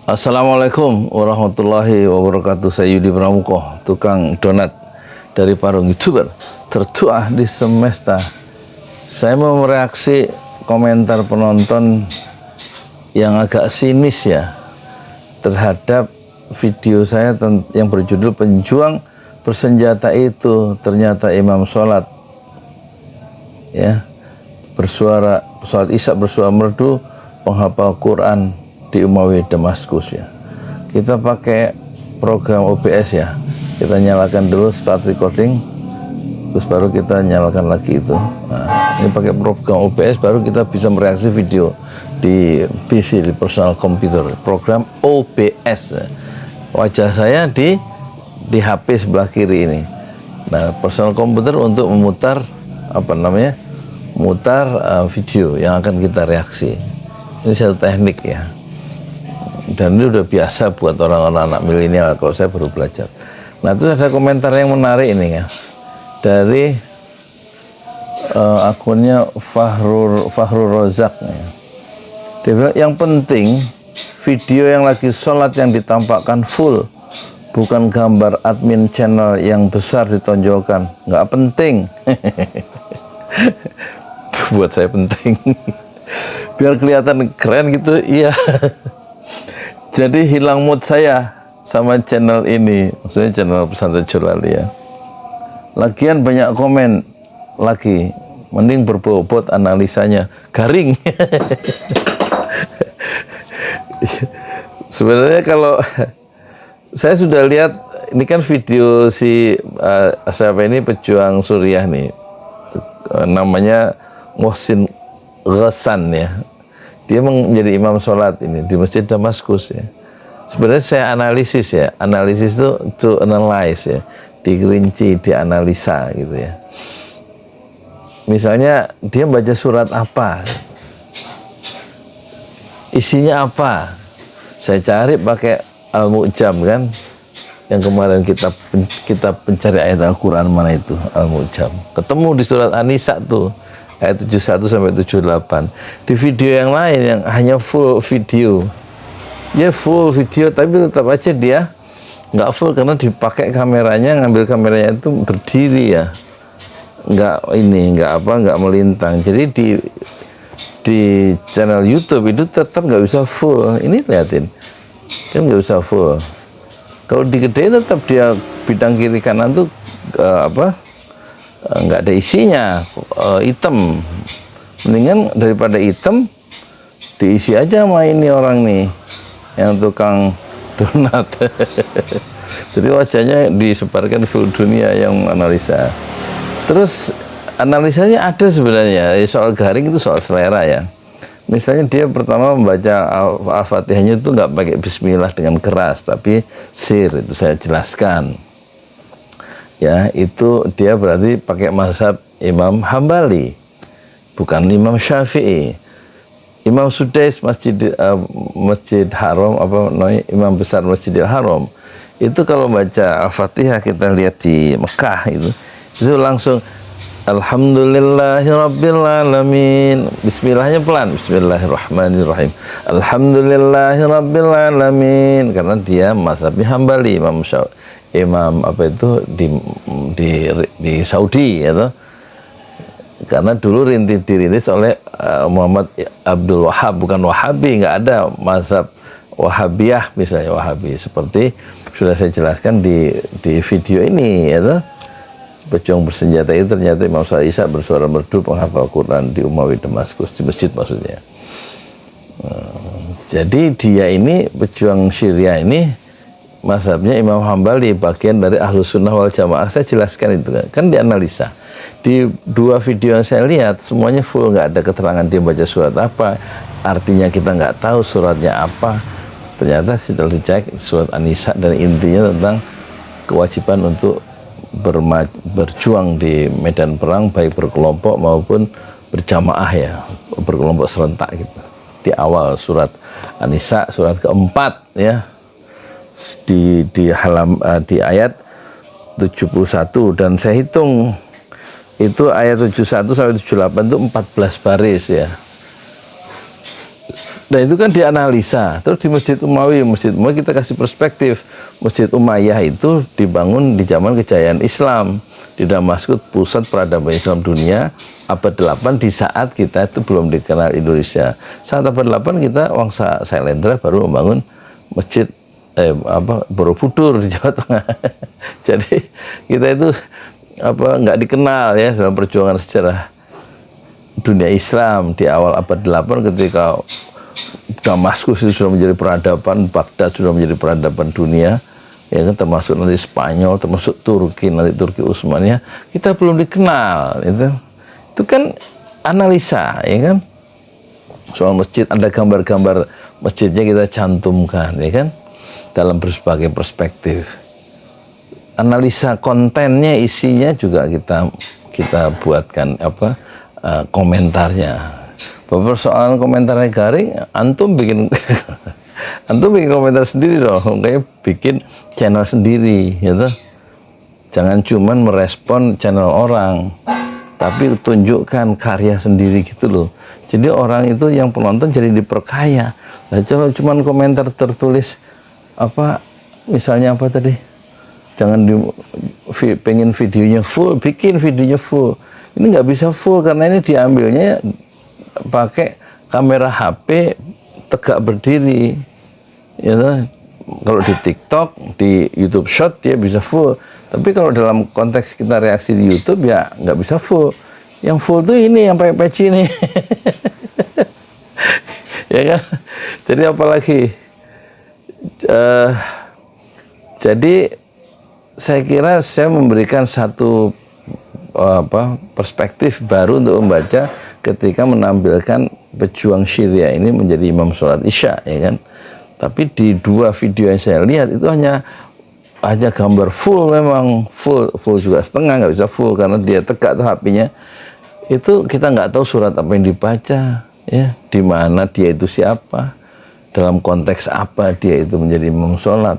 Assalamualaikum warahmatullahi wabarakatuh. Saya Yudi Pramuko, tukang donat dari Parung, YouTuber tertua di semesta. Saya mau mereaksi komentar penonton yang agak sinis ya terhadap video saya yang berjudul "Penjuang Bersenjata Itu Ternyata Imam Sholat", ya, bersuara sholat Isya bersuara merdu, penghafal Quran di Umayyah Damaskus ya. Kita pakai program OBS ya. Kita nyalakan dulu start recording, terus baru kita nyalakan lagi itu. Nah, ini pakai program OBS baru kita bisa mereaksi video di PC, di personal computer. Program OBS. Wajah saya di HP sebelah kiri ini. Nah, personal computer untuk memutar mutar video yang akan kita reaksi. Ini satu teknik ya. Dan ini udah biasa buat orang-orang anak milenial, kalau saya baru belajar. Nah, terus ada komentar yang menarik ini ya, dari akunnya Fahrul Rozak ya. Dia bilang yang penting video yang lagi sholat yang ditampakkan full, bukan gambar admin channel yang besar ditonjolkan. Nggak penting. Buat saya penting. Biar kelihatan keren gitu, iya. Jadi hilang mood saya sama channel ini, maksudnya channel Pesantren Jolali ya. Lagian banyak komen lagi, mending berbobot analisanya, garing. Sebenarnya kalau saya sudah lihat, ini kan video si siapa ini, pejuang Suriah nih, namanya Mohsin Ghassan ya. Dia menjadi imam sholat ini di Masjid Damaskus ya. Sebenarnya saya analisis ya, analisis itu to analyze ya, dirinci, dianalisa gitu ya. Misalnya dia baca surat apa, isinya apa, saya cari pakai Al-Mu'jam kan, yang kemarin kita pencari ayat Al-Quran mana itu, Al-Mu'jam, ketemu di surat An-Nisa tuh ayat 71 sampai 78. Di video yang lain yang hanya full video, ya full video, tapi tetap aja dia nggak full karena dipakai kameranya, ngambil kameranya itu berdiri ya, nggak melintang. Jadi di channel YouTube itu tetap nggak bisa full. Ini liatin, kan nggak bisa full. Kalau digedein tetap dia bidang kiri kanan tuh nggak ada isinya, hitam. Mendingan daripada hitam diisi aja sama ini orang nih yang tukang donat. Jadi wajahnya disebarkan di seluruh dunia yang analisa. Terus analisanya ada sebenarnya. Soal garing itu soal selera ya. Misalnya dia pertama membaca Al-Fatihahnya itu nggak pakai Bismillah dengan keras, tapi sir, itu saya jelaskan. Ya, itu dia berarti pakai mazhab Imam Hambali, bukan Imam Syafi'i. Imam Sudais Masjid Haram, Imam besar Masjidil Haram, itu kalau baca Al-Fatihah, kita lihat di Mekah itu langsung Alhamdulillahirabbil alamin. Bismillahnya pelan, Bismillahirrahmanirrahim. Alhamdulillahirabbil alamin, karena dia mazhabnya Hambali, Imam di Saudi ya toh. Karena dulu dirintis oleh Muhammad Abdul Wahab, bukan Wahabi, nggak ada mazhab Wahabiyah misalnya, Wahabi seperti sudah saya jelaskan di video ini ya toh. Pejuang bersenjata itu ternyata Imam Sholat Isya bersuara merdu, penghafal Quran di Umayyah Damaskus, di masjid maksudnya. Jadi dia ini pejuang Syria ini mazhabnya Imam Hambali, bagian dari Ahlus Sunnah wal Jamaah. Saya jelaskan itu kan dianalisa. Di dua video yang saya lihat semuanya full, nggak ada keterangan dia baca surat apa, artinya kita nggak tahu suratnya apa. Ternyata setelah dicek surat An-Nisa dan intinya tentang kewajiban untuk berjuang di medan perang, baik berkelompok maupun berjamaah ya, berkelompok serentak gitu. Di awal surat An-Nisa, surat keempat ya, di ayat 71, dan saya hitung itu ayat 71 sampai 78 itu 14 baris ya. Dan itu kan dianalisa. Terus di Masjid Umayyah kita kasih perspektif. Masjid Umayyah itu dibangun di zaman kejayaan Islam. Di Damaskus, pusat peradaban Islam dunia, abad 8 di saat kita itu belum dikenal Indonesia. Saat abad 8 kita Wangsa Sailendra baru membangun masjid Borobudur di Jawa Tengah. Jadi kita itu nggak dikenal ya dalam perjuangan sejarah dunia Islam di awal abad 8 ketika Damaskus itu sudah menjadi peradaban, Baghdad sudah menjadi peradaban dunia, ya kan, termasuk nanti Spanyol, termasuk Turki, nanti Turki Utsmaniyah, kita belum dikenal. Itu kan analisa, ya kan. Soal masjid ada gambar-gambar masjidnya kita cantumkan, ya kan, dalam berbagai perspektif. Analisa kontennya, isinya juga kita buatkan komentarnya. Persoalan komentarnya garing, antum bikin komentar sendiri dong, kayak bikin channel sendiri, gitu. Jangan cuman merespon channel orang, tapi tunjukkan karya sendiri gitu loh. Jadi orang itu yang penonton jadi diperkaya. Nah, kalau cuman komentar tertulis misalnya tadi, jangan pengen videonya full, bikin videonya full. Ini nggak bisa full karena ini diambilnya pakai kamera HP tegak berdiri, ya. Kalau di TikTok, di YouTube Short dia bisa full, tapi kalau dalam konteks kita reaksi di YouTube ya nggak bisa full. Yang full tuh ini yang pakai peci nih. Ya kan? Jadi apalagi jadi saya kira saya memberikan satu perspektif baru untuk membaca ketika menampilkan pejuang Syria ini menjadi imam sholat Isya, ya kan. Tapi di dua video yang saya lihat itu hanya gambar full, memang full juga setengah, nggak bisa full karena dia tegak tuh HP-nya. Itu kita nggak tahu surat apa yang dibaca, ya, di mana dia itu siapa, dalam konteks apa dia itu menjadi imam sholat,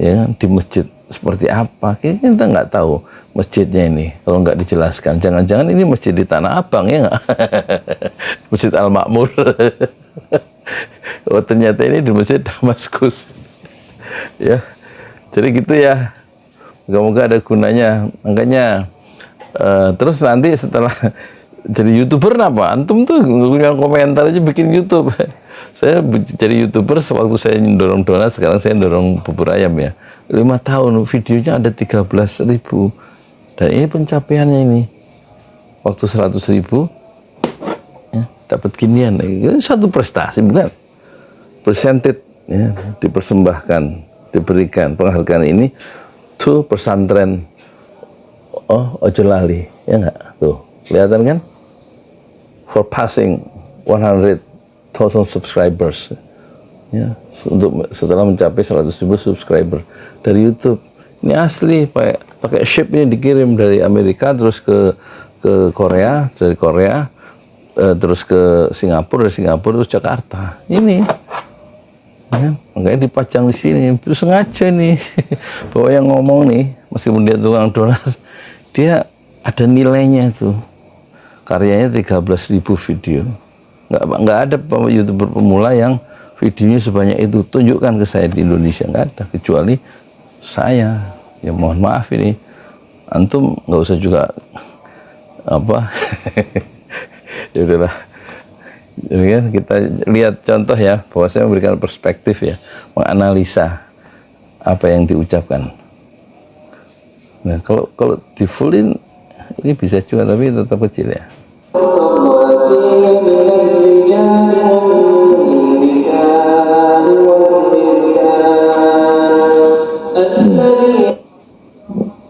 ya, di masjid seperti apa, kita nggak tahu masjidnya ini kalau nggak dijelaskan. Jangan-jangan ini masjid di Tanah Abang, ya nggak? Masjid Al-Makmur. Oh, ternyata ini di masjid Damaskus. Ya, jadi gitu ya. Moga-moga ada gunanya. Makanya terus nanti setelah jadi YouTuber apa? Antum tuh punya komentar aja bikin YouTube. Saya jadi YouTuber sewaktu saya dorong donat, sekarang saya dorong bubur ayam ya. 5 tahun videonya ada 13.000, dan ini pencapaiannya ini. Waktu 100.000 ya, dapat ginian. Ini satu prestasi, bukan? Presented, ya, dipersembahkan, diberikan penghargaan ini tuh pesantren Ojo Lali, ya enggak? Tuh, kelihatan kan? For passing 100,000 subscribers. Ya, setelah mencapai 100.000 subscriber dari YouTube. Ini asli, pakai ship ini dikirim dari Amerika terus ke Korea, dari Korea terus ke Singapura, dari Singapura terus Jakarta. Ini ya, makanya dipajang di sini. Terus sengaja nih bahwa yang ngomong nih, meskipun dia tukang donat, dia ada nilainya tuh. Karyanya 13.000 video. Nggak ada YouTuber pemula yang videonya sebanyak itu. Tunjukkan ke saya di Indonesia, nggak ada, kecuali saya. Ya mohon maaf ini, antum nggak usah juga ya udahlah. Jadi kan kita lihat contoh ya, bahwa saya memberikan perspektif ya, menganalisa apa yang diucapkan. Nah kalau di fullin ini bisa juga, tapi tetap kecil ya.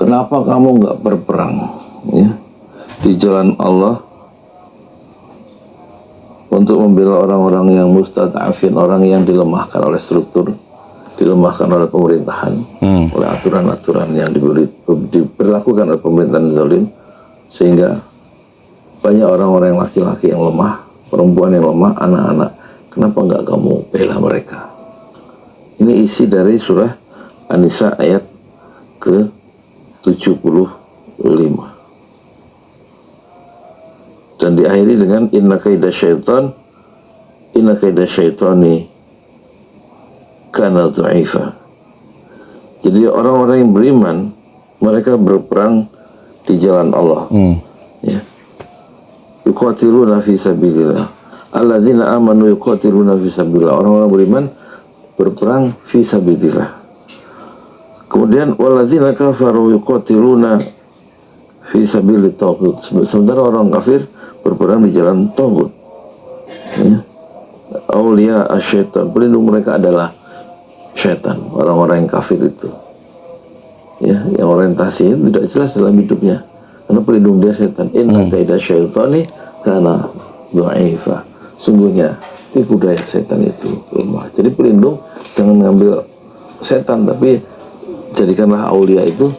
Kenapa kamu nggak berperang, ya, di jalan Allah untuk membela orang-orang yang mustad'afin, orang yang dilemahkan oleh struktur, dilemahkan oleh pemerintahan, oleh aturan-aturan yang diberlakukan oleh pemerintahan zalim, sehingga banyak orang-orang yang laki-laki yang lemah, perempuan yang lemah, anak-anak. Kenapa nggak kamu bela mereka? Ini isi dari surah An-Nisa ayat ke-75. Dan diakhiri dengan inna kaida syaitan inna kaida syaitani kana dha'ifa. Jadi orang-orang yang beriman mereka berperang di jalan Allah. Ya. Yuqatiluna fi sabilillah. Alladzina amanu yuqatiluna fi sabilillah. Orang-orang beriman berperang fi sabilillah. Kemudian walladzina kafaru yuqatiluna fi sabilit taghut. Sementara orang kafir berperang di jalan taghut. Ya. Aulia asyaitan, pelindung mereka adalah syaitan, orang-orang yang kafir itu. Ya, yang orientasi tidak jelas dalam hidupnya. Karena pelindung dia setan. Inna kaida syaitani kana dha'ifa. Sungguhnya tipu daya setan itu lemah. Jadi pelindung jangan mengambil setan, tapi jadikanlah aulia itu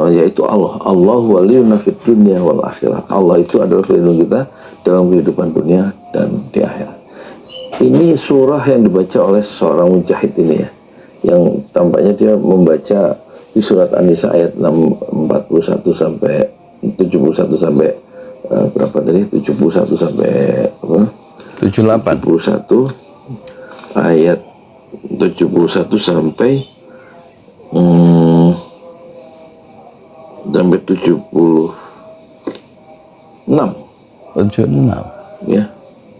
yaitu Allah. Allahu waliyuna fid dunya wal akhirah. Allah itu adalah pelindung kita dalam kehidupan dunia dan di akhirat. Ini surah yang dibaca oleh seorang mujahid ini ya, yang tampaknya dia membaca di surat An-Nisa ayat 41 sampai 71 sampai berapa tadi? 71 sampai apa? 78. 71 ayat 71 sampai sampai 76. 76. Ya.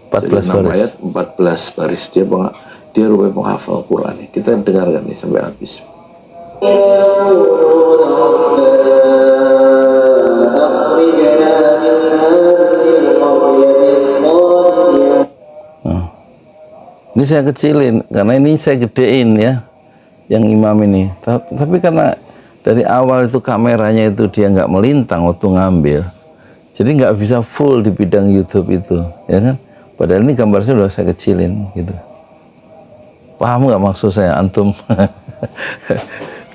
14 6 baris. ayat 14 baris. Dia rupanya penghafal Quran. Kita dengarkan nih sampai habis. Ini saya kecilin karena ini saya gedein ya, yang imam ini. Tapi karena dari awal itu kameranya itu dia nggak melintang waktu ngambil, jadi nggak bisa full di bidang YouTube itu, ya kan? Padahal ini gambarnya udah saya kecilin gitu. Paham nggak maksud saya antum?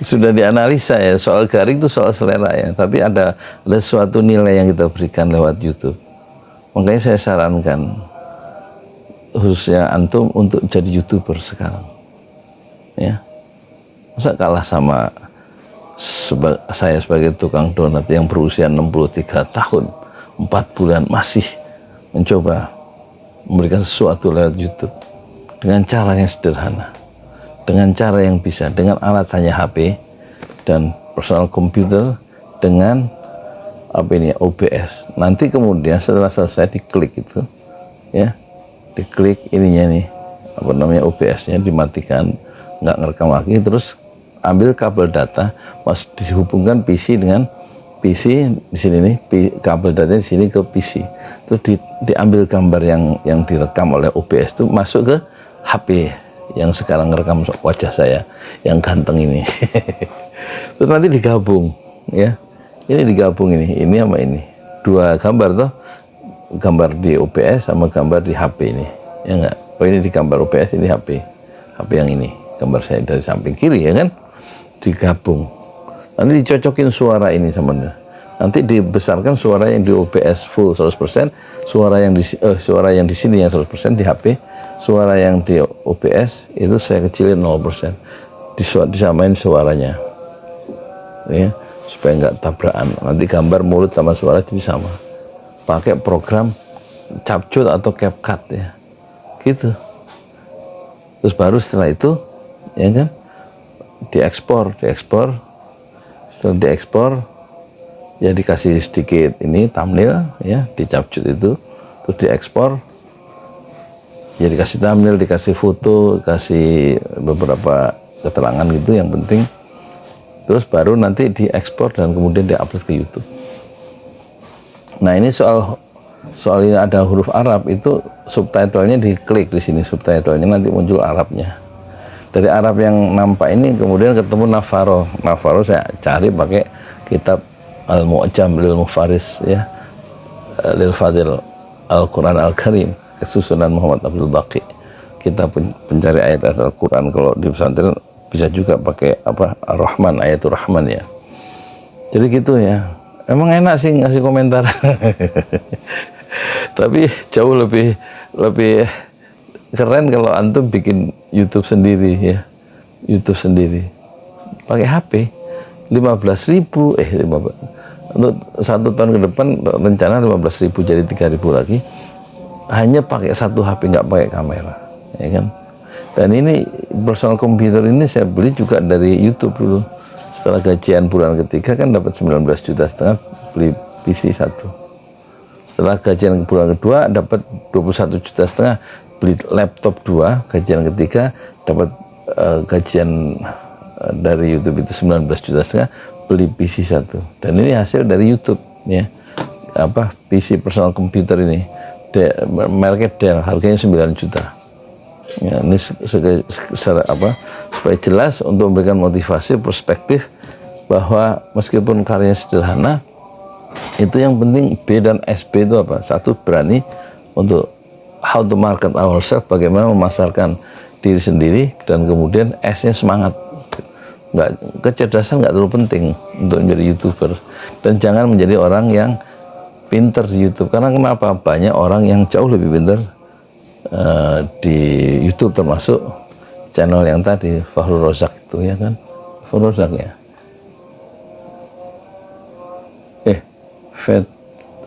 Sudah dianalisa ya, soal garing itu soal selera ya. Tapi ada suatu nilai yang kita berikan lewat YouTube. Makanya saya sarankan khususnya antum untuk jadi YouTuber sekarang. Ya. Masa kalah sama saya sebagai tukang donat yang berusia 63 tahun, 4 bulan masih mencoba memberikan sesuatu lewat YouTube dengan cara yang sederhana, dengan cara yang bisa, dengan alat hanya HP dan personal computer dengan apa ini OBS. Nanti kemudian setelah selesai diklik itu, ya, diklik ininya nih, apa namanya OBS-nya dimatikan, nggak ngerekam lagi, terus ambil kabel data, mas dihubungkan PC dengan PC di sini nih, kabel data di sini ke PC, terus diambil gambar yang direkam oleh OBS itu masuk ke HP yang sekarang ngerekam wajah saya yang ganteng ini. Terus nanti digabung, ya, ini digabung ini sama ini, dua gambar toh, gambar di OBS sama gambar di HP ini, ya enggak? Oh ini di gambar OBS, ini HP yang ini, gambar saya dari samping kiri, ya kan? Digabung. Nanti dicocokin suara ini sama dia. Nanti dibesarkan suara yang di OBS full 100%, suara yang di sini yang 100% di HP, suara yang di OBS itu saya kecilin 0%. Disamain suaranya. Ya, supaya nggak tabrakan. Nanti gambar mulut sama suara jadi sama. Pakai program Capcut atau CapCut ya. Gitu. Terus baru setelah itu ya kan diekspor. Setelah diekspor ya dikasih sedikit ini thumbnail ya di Capcut itu, terus diekspor ya dikasih thumbnail, dikasih foto, kasih beberapa keterangan gitu yang penting, terus baru nanti diekspor dan kemudian diupload ke YouTube. Nah ini soal ini ada huruf Arab itu, subtitlenya diklik di sini, subtitlenya nanti muncul Arabnya. Dari Arab yang nampak ini kemudian ketemu Nafaro saya cari pakai kitab Al-Mu'jam lil Mufaris ya, lil Fadil Al-Quran Al-Karim, kesusunan Muhammad Abdul Baqi. Kita pencari ayat Al-Quran kalau di pesantren bisa juga pakai apa, Ar-Rahman, ayatul Rahman ya. Jadi gitu ya. Emang enak sih ngasih komentar. Tapi jauh lebih keren kalau antum bikin YouTube sendiri ya. YouTube sendiri. Pakai HP 15.000 untuk 1 tahun ke depan rencana 15.000 jadi 3.000 lagi. hanya pakai satu HP, nggak pakai kamera, ya kan. Dan ini personal computer ini saya beli juga dari YouTube dulu. Setelah gajian bulan ketiga kan dapat 19,5 juta, beli PC satu. Setelah gajian bulan kedua dapat 21,5 juta, beli laptop 2. Gajian ketiga dapat gajian dari YouTube itu 19,5 juta, beli PC satu. Dan ini hasil dari YouTube, ya. PC personal computer ini, mereknya Dell, harganya 9 juta. Ya, ini supaya jelas untuk memberikan motivasi, perspektif bahwa meskipun karyanya sederhana, itu yang penting B dan SB itu apa? Satu, berani untuk how to market ourselves, bagaimana memasarkan diri sendiri, dan kemudian S-nya semangat. Kecerdasan nggak terlalu penting untuk menjadi YouTuber, dan jangan menjadi orang yang pinter di YouTube. Karena kenapa? Banyak orang yang jauh lebih pinter di YouTube, termasuk channel yang tadi Fahrul Rozak itu, ya kan, Fahrul Rozak ya,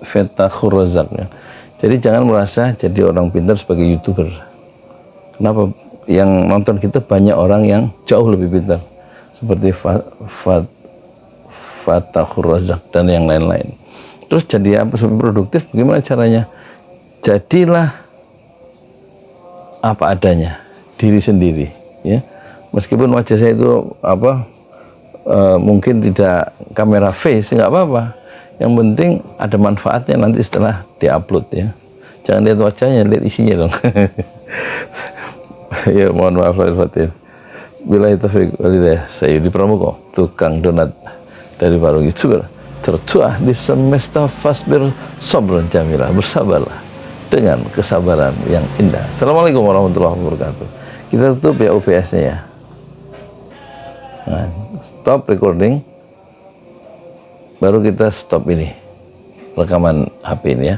Fethahur Rozak ya. Jadi jangan merasa jadi orang pintar sebagai YouTuber. Kenapa? Yang nonton kita banyak orang yang jauh lebih pintar, seperti Fethahur Rozak dan yang lain-lain. Terus jadi apa supaya produktif? Bagaimana caranya? Jadilah apa adanya, diri sendiri, ya. Meskipun wajah saya itu mungkin tidak kamera face, nggak apa-apa. Yang penting ada manfaatnya nanti setelah diupload, ya. Jangan lihat wajahnya, lihat isinya dong. Ya, mohon maaf lahir batin. Billahi taufiq walhidayah. Saya Yudi Pramuko, tukang donat dari Parung YouTuber tertua di semesta. Fasbir sabran jamilah, bersabarlah dengan kesabaran yang indah. Assalamualaikum warahmatullahi wabarakatuh. Kita tutup ya OBS-nya ya. Nah, stop recording, baru kita stop ini rekaman HP ini ya.